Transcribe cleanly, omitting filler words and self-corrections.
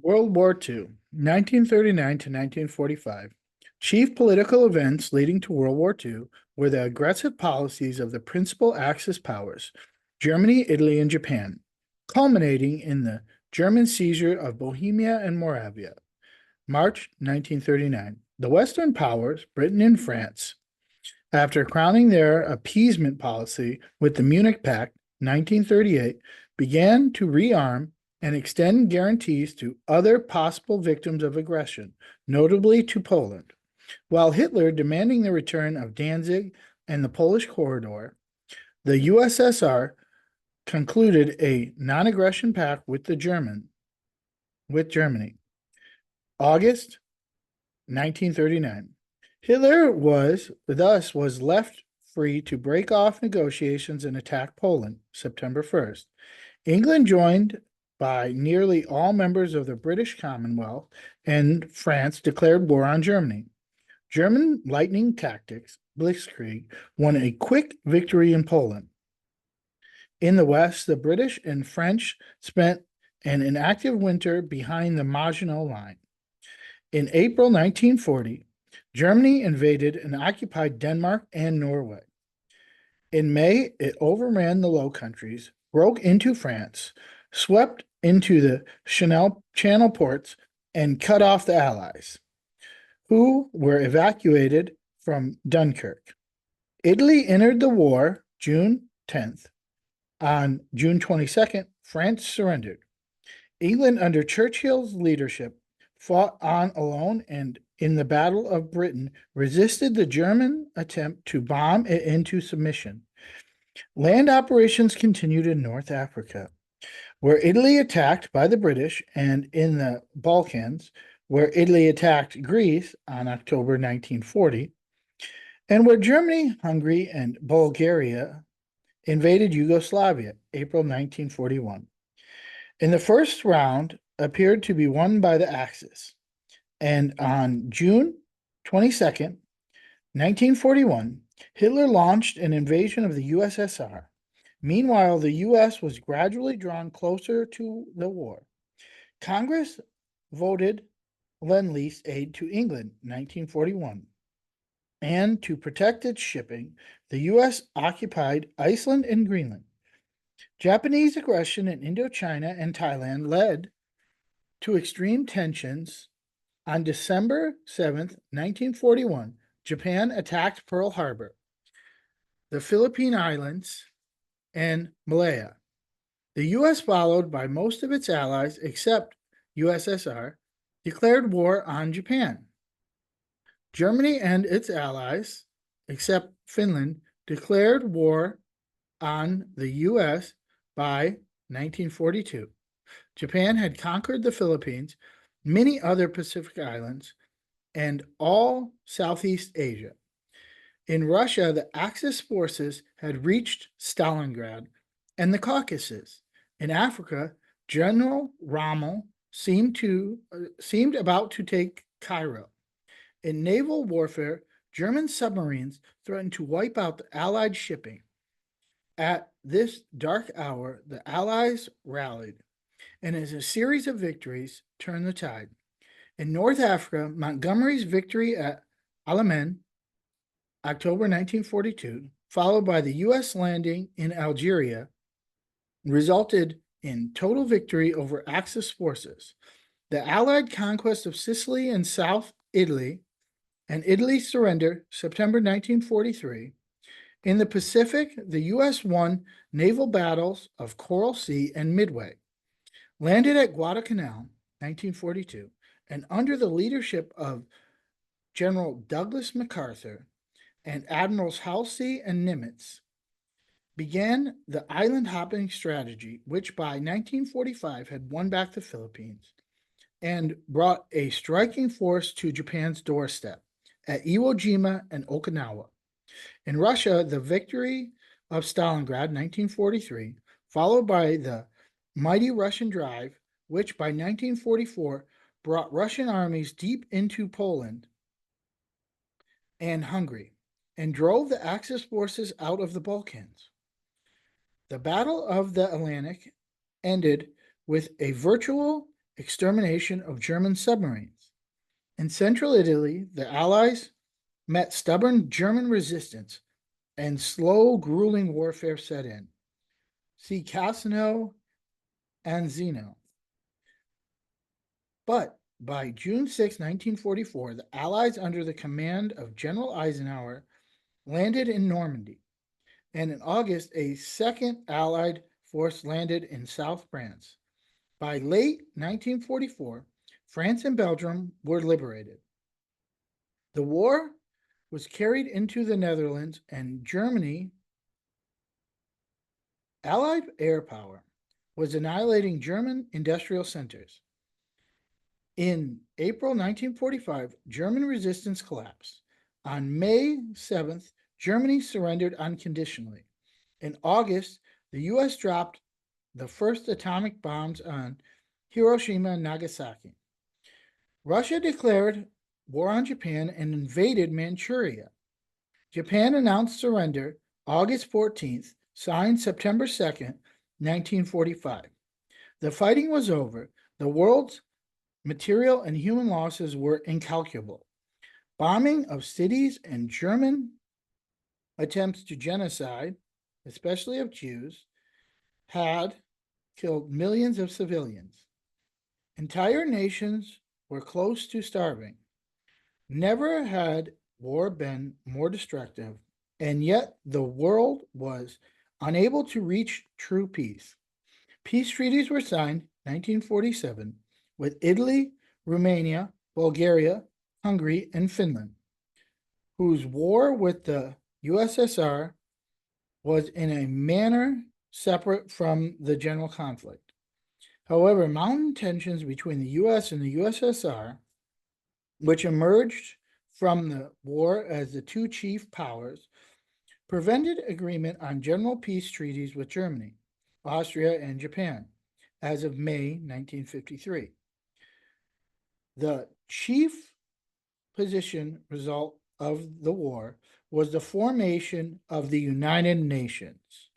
World War II, 1939 to 1945. Chief political events leading to World War II were the aggressive policies of the principal Axis powers, Germany, Italy, and Japan, culminating in the German seizure of Bohemia and Moravia. March 1939. The Western powers, Britain and France, after crowning their appeasement policy with the Munich Pact, 1938, began to rearm and extend guarantees to other possible victims of aggression, notably to Poland. While Hitler demanding the return of Danzig and the Polish corridor, the USSR concluded a non-aggression pact with Germany. August 1939. Hitler was left free to break off negotiations and attack Poland, September 1st. England joined by nearly all members of the British Commonwealth, and France declared war on Germany. German lightning tactics, Blitzkrieg, won a quick victory in Poland. In the West, the British and French spent an inactive winter behind the Maginot Line. In April 1940, Germany invaded and occupied Denmark and Norway. In May, it overran the Low Countries, broke into France, swept into the Channel ports, and cut off the Allies, who were evacuated from Dunkirk. Italy entered the war June 10th. On June 22nd, France surrendered. England, under Churchill's leadership, fought on alone and in the Battle of Britain resisted the German attempt to bomb it into submission. Land operations continued in North Africa, where Italy attacked by the British, and in the Balkans, where Italy attacked Greece on October 1940, and where Germany, Hungary, and Bulgaria invaded Yugoslavia, April 1941. In the first round, appeared to be won by the Axis, and on June 22nd, 1941, Hitler launched an invasion of the USSR. Meanwhile, the U.S. was gradually drawn closer to the war. Congress voted Lend-Lease aid to England, 1941. And to protect its shipping, the U.S. occupied Iceland and Greenland. Japanese aggression in Indochina and Thailand led to extreme tensions. On December 7th, 1941, Japan attacked Pearl Harbor, the Philippine Islands, and Malaya. The U.S., followed by most of its allies except USSR, declared war on Japan. Germany and its allies, except Finland, declared war on the U.S. by 1942. Japan had conquered the Philippines, many other Pacific islands, and all Southeast Asia. In Russia, the Axis forces had reached Stalingrad and the Caucasus. In Africa, General Rommel seemed about to take Cairo. In naval warfare, German submarines threatened to wipe out the Allied shipping. At this dark hour, the Allies rallied, and as a series of victories turned the tide. In North Africa, Montgomery's victory at Alamein, October 1942, followed by the U.S. landing in Algeria, resulted in total victory over Axis forces. The Allied conquest of Sicily and South Italy and Italy's surrender, September 1943. In the Pacific, the U.S. won naval battles of Coral Sea and Midway, landed at Guadalcanal, 1942, and under the leadership of General Douglas MacArthur and Admirals Halsey and Nimitz, began the island hopping strategy, which by 1945 had won back the Philippines and brought a striking force to Japan's doorstep at Iwo Jima and Okinawa. In Russia, the victory of Stalingrad, 1943, followed by the mighty Russian drive, which by 1944 brought Russian armies deep into Poland and Hungary and drove the Axis forces out of the Balkans. The Battle of the Atlantic ended with a virtual extermination of German submarines. In central Italy, the Allies met stubborn German resistance and slow, grueling warfare set in. See Cassino and Zeno. But by June 6, 1944, the Allies, under the command of General Eisenhower, landed in Normandy. And in August, a second Allied force landed in South France. By late 1944, France and Belgium were liberated. The war was carried into the Netherlands and Germany. Allied air power was annihilating German industrial centers. In April 1945, German resistance collapsed. On May 7th, Germany surrendered unconditionally. In August, the U.S. dropped the first atomic bombs on Hiroshima and Nagasaki. Russia declared war on Japan and invaded Manchuria. Japan announced surrender August 14th, signed September 2nd, 1945. The fighting was over. The world's material and human losses were incalculable. Bombing of cities and German attempts to genocide, especially of Jews, had killed millions of civilians. Entire nations were close to starving. Never had war been more destructive, and yet the world was unable to reach true peace. Peace treaties were signed 1947 with Italy, Romania, Bulgaria, Hungary, and Finland, whose war with the USSR was in a manner separate from the general conflict. However, mounting tensions between the US and the USSR, which emerged from the war as the two chief powers, prevented agreement on general peace treaties with Germany, Austria, and Japan as of May 1953. The chief position result of the war was the formation of the United Nations.